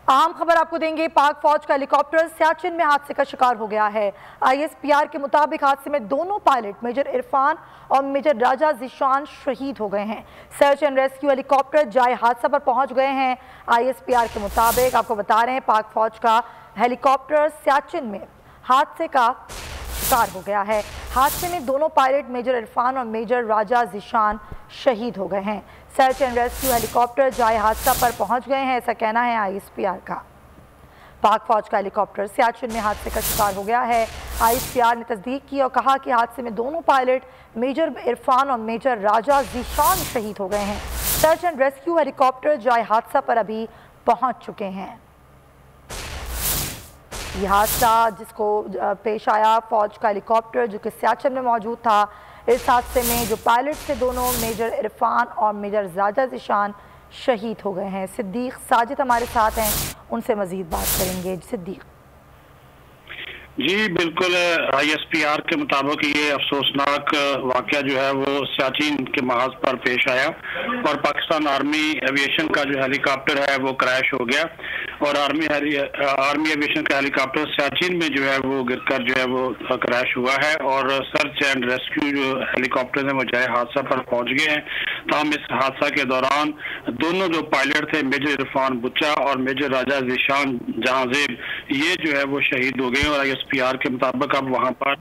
अहम खबर आपको देंगे। पाक फौज का हेलीकॉप्टर सियाचिन में हादसे का शिकार हो गया है। ISPR के मुताबिक हादसे में दोनों पायलट मेजर इरफान और मेजर राजा ज़ीशान शहीद हो गए हैं। सर्च एंड रेस्क्यू हेलीकॉप्टर जाए हादसा पर पहुंच गए हैं। ISPR के मुताबिक आपको बता रहे हैं पाक फौज का हेलीकॉप्टर सियाचिन में हादसे का शिकार हो गया है। हादसे में दोनों पायलट मेजर इरफान और मेजर राजा ज़ीशान शहीद हो गए हैं। सर्च एंड रेस्क्यू हेलीकॉप्टर जाए हादसा पर पहुंच गए हैं, ऐसा कहना है ISPR का। पाक फौज का हेलीकॉप्टर सियाचिन में हादसे का शिकार हो गया है। ISPR ने तस्दीक की और कहा कि हादसे में दोनों पायलट मेजर इरफान और मेजर राजा ज़ीशान शहीद हो गए हैं। सर्च एंड रेस्क्यू हेलीकॉप्टर जाए हादसा पर अभी पहुंच चुके हैं। यह हादसा जिसको पेश आया, फौज का हेलीकॉप्टर जो कि सियाचिन में मौजूद था, इस हादसे में जो पायलट थे दोनों मेजर इरफान और मेजर राजा ज़ीशान शहीद हो गए हैं। सिद्दीक साजिद हमारे साथ हैं, उनसे मज़ीद बात करेंगे। सिद्दीक जी बिल्कुल, ISPR के मुताबिक ये अफसोसनाक वाक़या जो है वो सियाचिन के महाज पर पेश आया और पाकिस्तान आर्मी एविएशन का जो हेलीकॉप्टर है वो क्रैश हो गया और आर्मी एविएशन का हेलीकॉप्टर सियाचिन में जो है वो गिरकर जो है वो क्रैश हुआ है और सर्च एंड रेस्क्यू जो हेलीकॉप्टर है वो जाए हादसा पर पहुंच गए हैं। तमाम इस हादसा के दौरान दोनों जो पायलट थे मेजर इरफान बुच्चा और मेजर राजा ज़ीशान जहांजेब, ये जो है वो शहीद हो गए और ISPR के मुताबिक अब वहाँ पर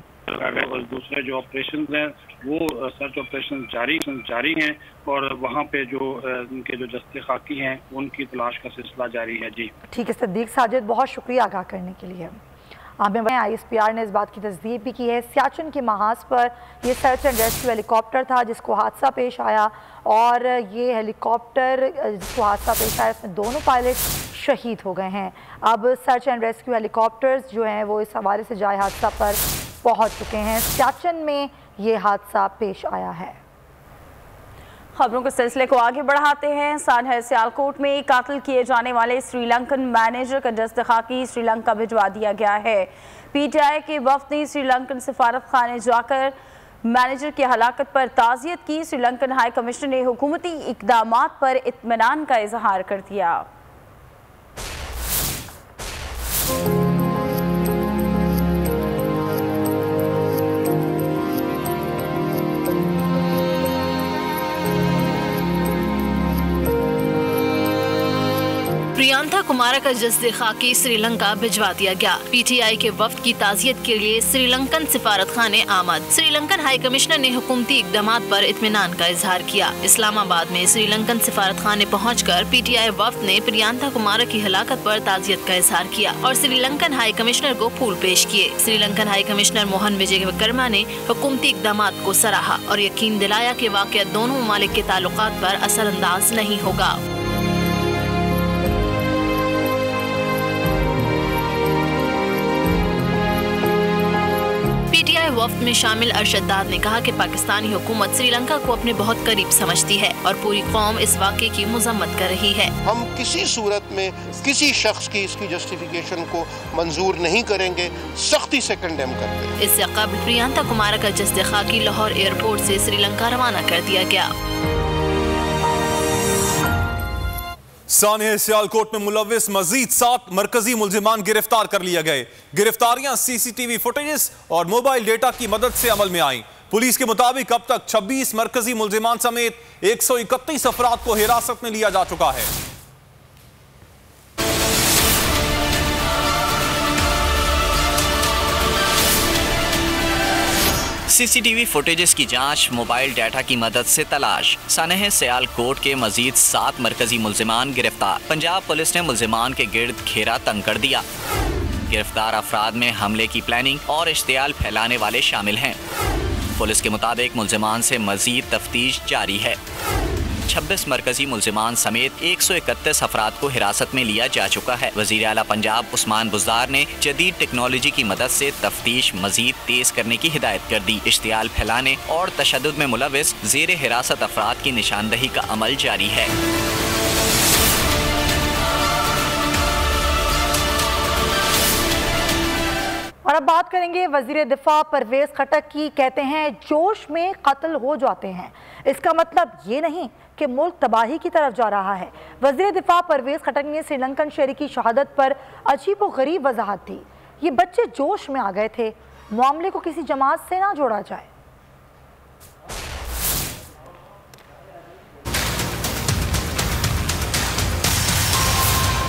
दूसरे जो ऑपरेशन हैं वो सर्च ऑपरेशन जारी हैं और वहाँ पे जो उनके जो जस्ते खाकी हैं उनकी तलाश का सिलसिला जारी है। जी ठीक है सिद्दीक साजिद, बहुत शुक्रिया आगाह करने के लिए। ISPR ने इस बात की तस्दीक भी की है, सियाचिन के महाज पर ये सर्च एंड रेस्क्यू हेलीकॉप्टर था जिसको हादसा पेश आया और ये हेलीकॉप्टर जिसको हादसा पेश आया इसमें दोनों पायलट शहीद हो गए हैं। अब सर्च एंड रेस्क्यू हेलीकॉप्टर्स जो हैं वो इस हवाले से जाए हादसा पर पहुंच चुके हैं। सियाचिन में ये हादसा पेश आया है। खबरों के सिलसिले को आगे बढ़ाते हैं। सानहर सियालकोट में कातिल किए जाने वाले श्रीलंकन मैनेजर का दस्त खाकी श्रीलंका भिजवा दिया गया है। PTI के वफ्द ने श्रीलंकन सफारत खाने जाकर मैनेजर की हलाकत पर ताज़ियत की। श्रीलंकन हाई कमिश्नर ने हुकूमती इक़दामात पर इत्मीनान का इजहार कर दिया। प्रियांथा कुमारा का जस्द खाकी श्रीलंका भिजवा दिया गया। PTI के वफ्द की ताज़ियत के लिए श्रीलंकन सिफारत खाने आमद। श्रीलंकन हाई कमिश्नर ने हुकूमती इक़दामात पर इत्मीनान का इजहार किया। इस्लामाबाद में श्रीलंकन सिफारत खाने पहुँचकर PTI वफ्द ने प्रियांथा कुमारा की हलाकत पर ताज़ियत का इजहार किया और श्रीलंकन हाई कमिश्नर को फूल पेश किए। श्रीलंकन हाई कमिश्नर मोहन विजय वर्मा ने हुकूमती इक़दामात को सराहा और यकीन दिलाया कि वाक़या दोनों ममालिक के ताल्लुकात पर असरअंदाज नहीं होगा। PTI वफ्द में शामिल अरशद दाद ने कहा कि पाकिस्तानी हुकूमत श्रीलंका को अपने बहुत करीब समझती है और पूरी कौम इस वाक़े की मज़म्मत कर रही है। हम किसी सूरत में किसी शख्स की इसकी जस्टिफिकेशन को मंजूर नहीं करेंगे, सख्ती से कंडेम करते हैं। इससे कबल प्रियांथा कुमारा का जस्द खाकी लाहौर एयरपोर्ट से श्रीलंका रवाना कर दिया गया। सानहर सियालकोट में मुलव्विस मजीद 7 मरकजी मुल्जिमान गिरफ्तार कर लिए गए। गिरफ्तारियां CCTV फुटेजेस और मोबाइल डेटा की मदद से अमल में आई। पुलिस के मुताबिक अब तक 26 मरकजी मुल्जिमान समेत 131 अफराद को हिरासत में लिया जा चुका है। CCTV फुटेजेस की जांच, मोबाइल डाटा की मदद से तलाश। सानहर सियालकोट के मजीद 7 मरकजी मुल्जिमान गिरफ्तार। पंजाब पुलिस ने मुल्जिमान के गिर्द घेरा तंग कर दिया। गिरफ्तार अफराद में हमले की प्लानिंग और इश्तियाल फैलाने वाले शामिल हैं। पुलिस के मुताबिक मुल्जिमान से मजीद तफ्तीश जारी है। 26 मरकजी मुल्जिमान समेत 131 अफराद को हिरासत में लिया जा चुका है। वज़ीर आला पंजाब उस्मान बुज़दार ने जदीद टेक्नोलॉजी की मदद से तफ्तीश मजीद तेज करने की हिदायत कर दी। इश्तियाल फैलाने और तशद्दुद में मुलविस ज़ेर हिरासत अफराद की निशानदही का अमल जारी है। और अब बात करेंगे वजीर दिफा परवेज खटक की। कहते हैं जोश में कत्ल हो जाते हैं, इसका मतलब ये नहीं कि मुल्क तबाही की तरफ जा रहा है। वज़ीर दिफा परवेज़ खट्टक ने श्रीलंकन शहरी की शहादत पर अजीब व गरीब वजाहत दी। ये बच्चे जोश में आ गए थे, मामले को किसी जमात से ना जोड़ा जाए।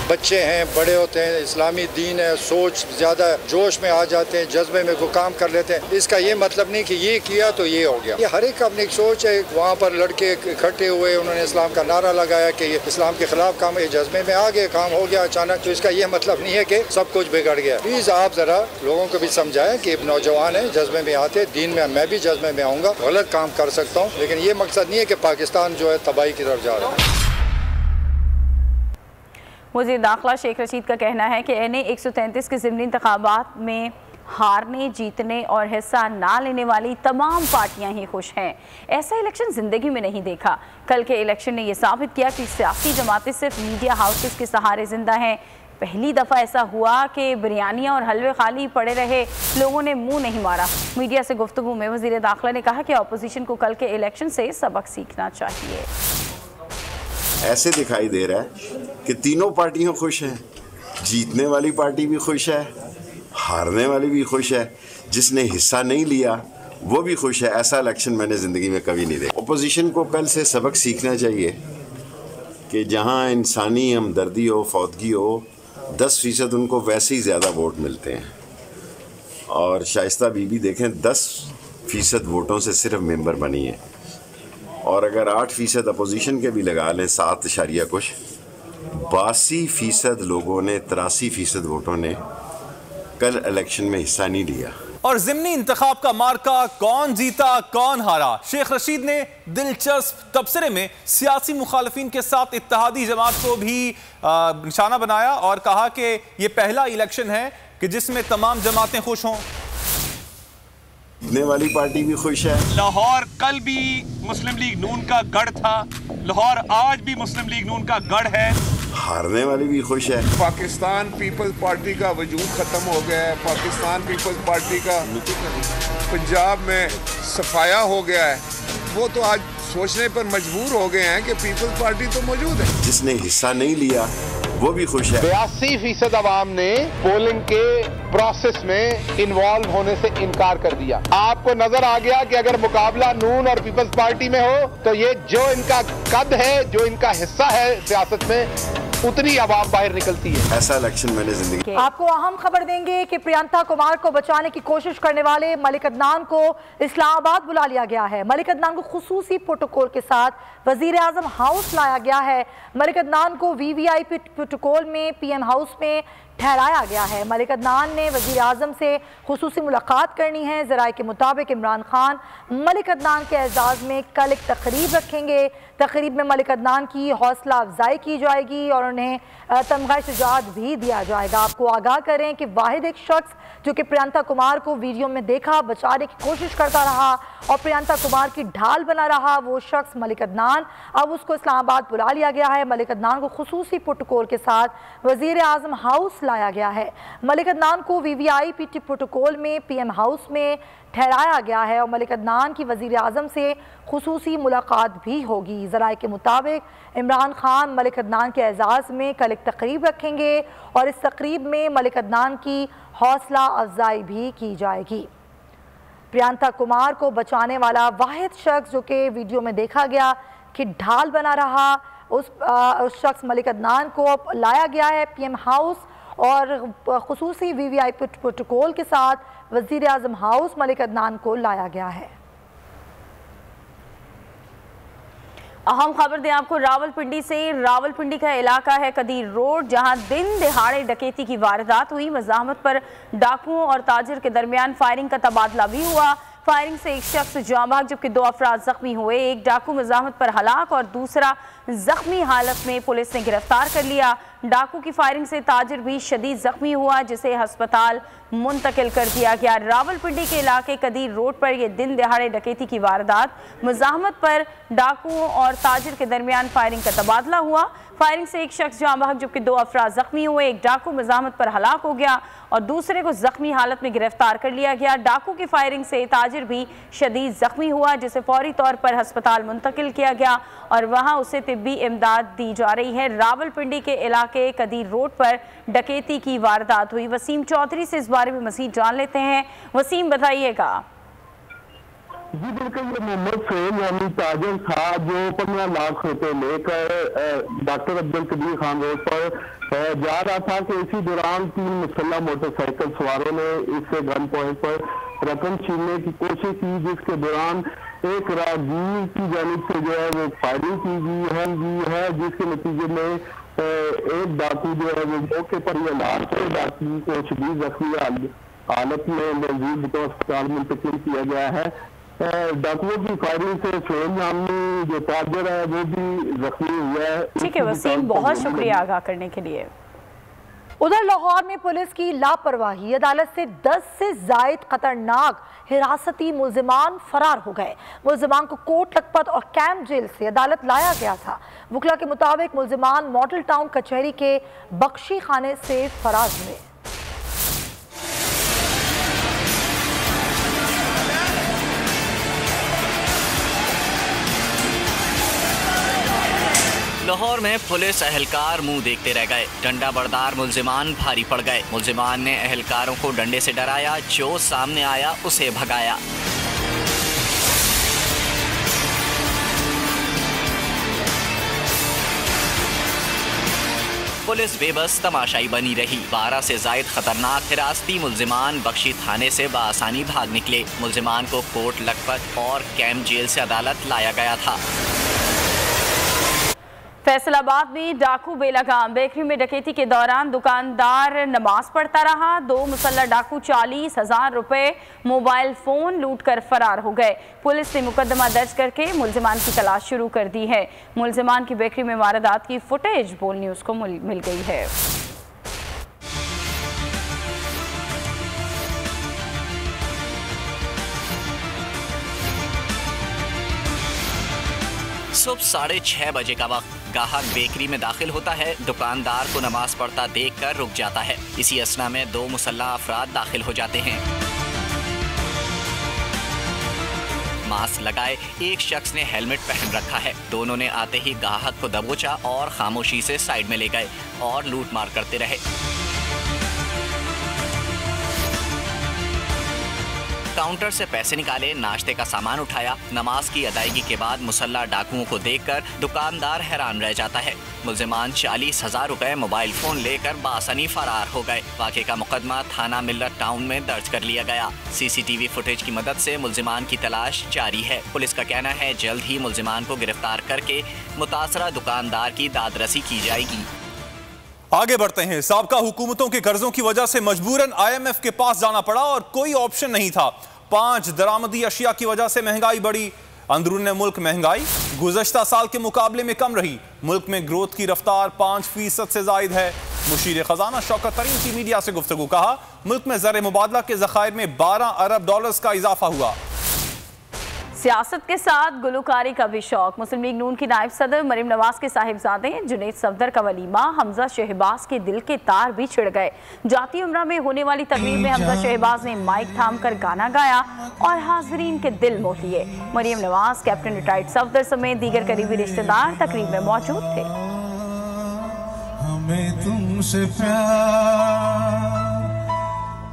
बच्चे हैं, बड़े होते हैं, इस्लामी दीन है, सोच ज़्यादा जोश में आ जाते हैं, जज्बे में कोई काम कर लेते हैं। इसका ये मतलब नहीं कि ये किया तो ये हो गया। ये हर एक अपनी एक सोच है। वहाँ पर लड़के इकट्ठे हुए, उन्होंने इस्लाम का नारा लगाया कि ये इस्लाम के खिलाफ काम, ये जज्बे में आ गए, काम हो गया अचानक। तो इसका ये मतलब नहीं है कि सब कुछ बिगड़ गया। प्लीज़ आप ज़रा लोगों को भी समझाएं कि नौजवान है, जज्बे में आते, दीन में मैं भी जज्बे में आऊँगा, गलत काम कर सकता हूँ, लेकिन ये मकसद नहीं है कि पाकिस्तान जो है तबाही की तरफ जा रहा है। वज़ीर दाखिला शेख रशीद का कहना है कि NA 133 के ज़िमनी इंतखाबात में हारने, जीतने और हिस्सा ना लेने वाली तमाम पार्टियां ही खुश हैं। ऐसा इलेक्शन ज़िंदगी में नहीं देखा। कल के इलेक्शन ने यह साबित किया कि सियासी जमातें सिर्फ मीडिया हाउसेस के सहारे जिंदा हैं। पहली दफ़ा ऐसा हुआ कि बिरयानियाँ और हलवे खाली पड़े रहे, लोगों ने मुंह नहीं मारा। मीडिया से गुफ्तगू में वज़ीर दाखिला ने कहा कि अपोजिशन को कल के इलेक्शन से सबक सीखना चाहिए। ऐसे दिखाई दे रहा है कि तीनों पार्टियां खुश हैं, जीतने वाली पार्टी भी खुश है, हारने वाली भी खुश है, जिसने हिस्सा नहीं लिया वो भी खुश है। ऐसा इलेक्शन मैंने ज़िंदगी में कभी नहीं देखा। अपोजिशन को कल से सबक सीखना चाहिए कि जहां इंसानी हमदर्दी हो, फौतगी हो, 10% उनको वैसे ही ज़्यादा वोट मिलते हैं। और शाइस्ता बीबी देखें 10% वोटों से सिर्फ मेंबर बनी है, और अगर 8% अपोजिशन के भी लगा लें 7 कुछ, 82% लोगों ने, 83% वोटों ने कल इलेक्शन में हिस्सा नहीं लिया। और ज़िमनी इंतखाब का मार्का कौन जीता कौन हारा, शेख रशीद ने दिलचस्प तबसरे में सियासी मुखालिफिन के साथ इत्तेहादी जमात को भी निशाना बनाया और कहा कि ये पहला इलेक्शन है कि जिसमें तमाम जमातें खुश हों। जीतने वाली पार्टी भी खुश है। लाहौर कल भी मुस्लिम लीग नून का गढ़ था, लाहौर आज भी मुस्लिम लीग नून का गढ़ है। हारने वाली भी खुश है। पाकिस्तान पीपल्स पार्टी का वजूद खत्म हो गया है। पाकिस्तान पीपल्स पार्टी का पंजाब में सफाया हो गया है। वो तो आज सोचने पर मजबूर हो गए हैं कि पीपल्स पार्टी तो मौजूद है। जिसने हिस्सा नहीं लिया वो भी खुश है। 82% अवाम ने पोलिंग के प्रोसेस में इन्वॉल्व होने से इनकार कर दिया। आपको नजर आ गया कि अगर मुकाबला नून और पीपल्स पार्टी में हो तो ये जो इनका कद है, जो इनका हिस्सा है सियासत में, उतनी आवाम बाहर निकलती है। ऐसा इलेक्शन मैंने जिंदगी। आपको अहम खबर देंगे कि प्रियंका कुमार को बचाने की कोशिश करने वाले मलिक अदनान को इस्लामाबाद बुला लिया गया है। मलिक अदनान को खुसूसी प्रोटोकॉल के साथ वजीर आजम हाउस लाया गया है। मलिक अदनान को VVIP प्रोटोकॉल में PM हाउस में ठहराया गया है। मलिक अदनान ने वज़ीर आज़म से खुसूसी मुलाकात करनी है। ज़राए के मुताबिक इमरान खान मलिक अदनान के एजाज़ में कल एक तकरीब रखेंगे। तकरीब में मलिक अदनान की हौसला अफजाई की जाएगी और उन्हें तमगा शुजाअत भी दिया जाएगा। आपको आगाह करें कि वाहिद एक शख्स जो कि प्रियंका कुमार को वीडियो में देखा, बचाने की कोशिश करता रहा और प्रियंका कुमार की ढाल बना रहा, वो शख्स मलिक अदनान, अब उसको इस्लामाबाद बुला लिया गया है। मलिक अदनान को खुसूसी प्रोटोकॉल के साथ वज़ीर आज़म हाउस लाया गया है। मलिक अदनान को VVIP प्रोटोकॉल में PM हाउस में ठहराया गया है और मलिक अदनान की वज़ीर आज़म से खुसूसी मुलाकात भी होगी। ज़राए के मुताबिक इमरान खान मलिक अदनान के एजाज़ में कल एक तकरीब रखेंगे और इस तकरीब में मलिक अदनान की हौसला अफजाई भी की जाएगी। प्रियंका कुमार को बचाने वाला वाहिद शख्स जो कि वीडियो में देखा गया कि ढाल बना रहा, उस शख्स मलिक अदनान को लाया गया है PM हाउस और खुसूसी VVIP प्रोटोकॉल के साथ वज़ीर आज़म हाउस मलिक अदनान को लाया गया है। अहम खबर दें आपको रावलपिंडी से। रावलपिंडी का इलाका है कदीर रोड, जहां दिन दिहाड़े डकैती की वारदात हुई। मज़ाहमत पर डाकुओं और ताजिर के दरमियान फायरिंग का तबादला भी हुआ। फायरिंग से एक शख्स जाँ भाग जबकि 2 अफराद जख्मी हुए। एक डाकू मज़ाहमत पर हलाक और दूसरा जख्मी हालत में पुलिस ने गिरफ्तार कर लिया। डाकू की फायरिंग से ताजिर भी शदीद जख्मी हुआ जिसे अस्पताल मुंतकिल कर दिया गया। रावलपिंडी के इलाके कदीर रोड पर यह दिन दिहाड़े डकैती की वारदात, मज़ाहमत पर डाकुओं और ताजिर के दरमियान फायरिंग का तबादला हुआ। फायरिंग से एक शख्स जाँ बहक जबकि 2 अफराद जख्मी हुए। एक डाकू मज़ाहमत पर हलाक हो गया और दूसरे को जख्मी हालत में गिरफ्तार कर लिया गया। डाकू की फायरिंग से ताजिर भी शदीद जख्मी हुआ जिसे फौरी तौर पर अस्पताल मुंतकिल किया गया और वहां उसे तिब्बी इमदाद दी जा रही है। रावलपिंडी के इलाके कदीर रोड पर डकैती की वारदात हुई। वसीम चौधरी से इस बारे में मज़ीद जान लेते हैं। वसीम, बताइएगा। जी बिल्कुल, ये मोहम्मद फैल यानी ताजर था जो 15 लाख रुपए लेकर डॉक्टर अब्दुल कबीर खान रोड पर जा रहा था कि इसी दौरान 3 मुसल्लह मोटरसाइकिल सवारों ने इससे गन पॉइंट पर रकम छीनने की कोशिश की, जिसके दौरान एक राहगीर की जानिब से जो है वो फायरिंग की गई है, जिसके नतीजे में एक डाकू जो है वो मौके पर ही हलाक है। डाकू को शदीद जख्मी हालत में मौजूद बतौर अस्पताल मुंतकिल किया गया है। डाकुओं की फायरिंग से सोहेल नामी जो ताजर है वो भी जख्मी हुआ है। ठीक है वसीम, बहुत शुक्रिया आगाह करने के लिए। उधर लाहौर में पुलिस की लापरवाही, अदालत से 10 से जायद खतरनाक हिरासती मुल्जिमान फरार हो गए। मुल्जिमान को कोट लखपत और कैंप जेल से अदालत लाया गया था। वकला के मुताबिक मुल्जिमान मॉडल टाउन कचहरी के बख्शी खाने से फरार हुए। लाहौर में पुलिस अहलकार मुंह देखते रह गए। डंडा बरदार मुल्जिमान भारी पड़ गए। मुल्जिमान ने अहलकारों को डंडे से डराया, जो सामने आया उसे भगाया। पुलिस बेबस तमाशाई बनी रही। 12 से जायद खतरनाक हिरासती मुल्जिमान बख्शी थाने से बासानी भाग निकले। मुल्जिमान को कोट लखपत और कैंप जेल से अदालत लाया गया था। फैसलाबाद में डाकू बेलगाम बेकरी में डकैती के दौरान दुकानदार नमाज पढ़ता रहा। 2 मुसल्लह डाकू 40,000 रुपए मोबाइल फोन लूटकर फरार हो गए। पुलिस ने मुकदमा दर्ज करके मुल्जिमान की तलाश शुरू कर दी है। मुल्जिमान की बेकरी में वारदात की फुटेज बोल न्यूज को मिल गई है। सुबह 6:30 बजे का वक्त, गाहक बेकरी में दाखिल होता है। दुकानदार को नमाज पढ़ता देखकर रुक जाता है। इसी असना में 2 मुसल्लह अफराद दाखिल हो जाते हैं। मास्क लगाए एक शख्स ने हेलमेट पहन रखा है। दोनों ने आते ही गाहक को दबोचा और खामोशी से साइड में ले गए और लूटमार करते रहे। काउंटर से पैसे निकाले, नाश्ते का सामान उठाया। नमाज की अदायगी के बाद मुसल्लह डाकुओं को देखकर दुकानदार हैरान रह जाता है। मुल्जिमान 40,000 रुपए मोबाइल फोन लेकर बासानी फरार हो गए। वाक़े का मुकदमा थाना मिल्लत टाउन में दर्ज कर लिया गया। CCTV फुटेज की मदद से मुल्जिमान की तलाश जारी है। पुलिस का कहना है जल्द ही मुल्जिमान को गिरफ्तार करके मुतासरा दुकानदार की दादरसी की जाएगी। आगे बढ़ते हैं। साबका हुकूमतों के कर्जों की वजह से मजबूरन IMF के पास जाना पड़ा और कोई ऑप्शन नहीं था। 5 दरामदी अशिया की वजह से महंगाई बढ़ी। अंदरून मुल्क महंगाई गुज़श्ता साल के मुकाबले में कम रही। मुल्क में ग्रोथ की रफ्तार 5% से जायद है। मुशीर खजाना शौकत तरीन की मीडिया से गुफ्तगू, कहा मुल्क में ज़र मुबादला के ज़खायर में $12 अरब का इजाफा हुआ। सियासत के साथ गुलकारी का भी शौक। मुस्लिम लीग नून की नायब सदर मरीम नवाज के साहिबजादे जुनैद सफदर का वलीमा, हमजा शहबाज के दिल के तार भी छिड़ गए। जाती उम्रा में होने वाली तकरीब में हमजा शहबाज ने माइक थाम कर गाना गाया और हाजरीन के दिल मोह लिए। मरीम नवाज, कैप्टन रिटायर्ड सफदर समेत दीगर करीबी रिश्तेदार तकरीब में मौजूद थे। हमें तुमसे प्यार,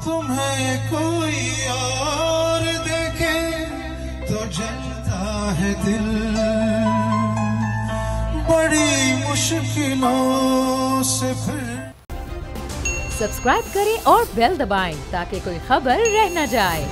तुम्हें कोई और देखे तो जलता है दिल, बड़ी मुश्किलों से फिर। सब्सक्राइब करें और बेल दबाएं ताकि कोई खबर रह न जाए।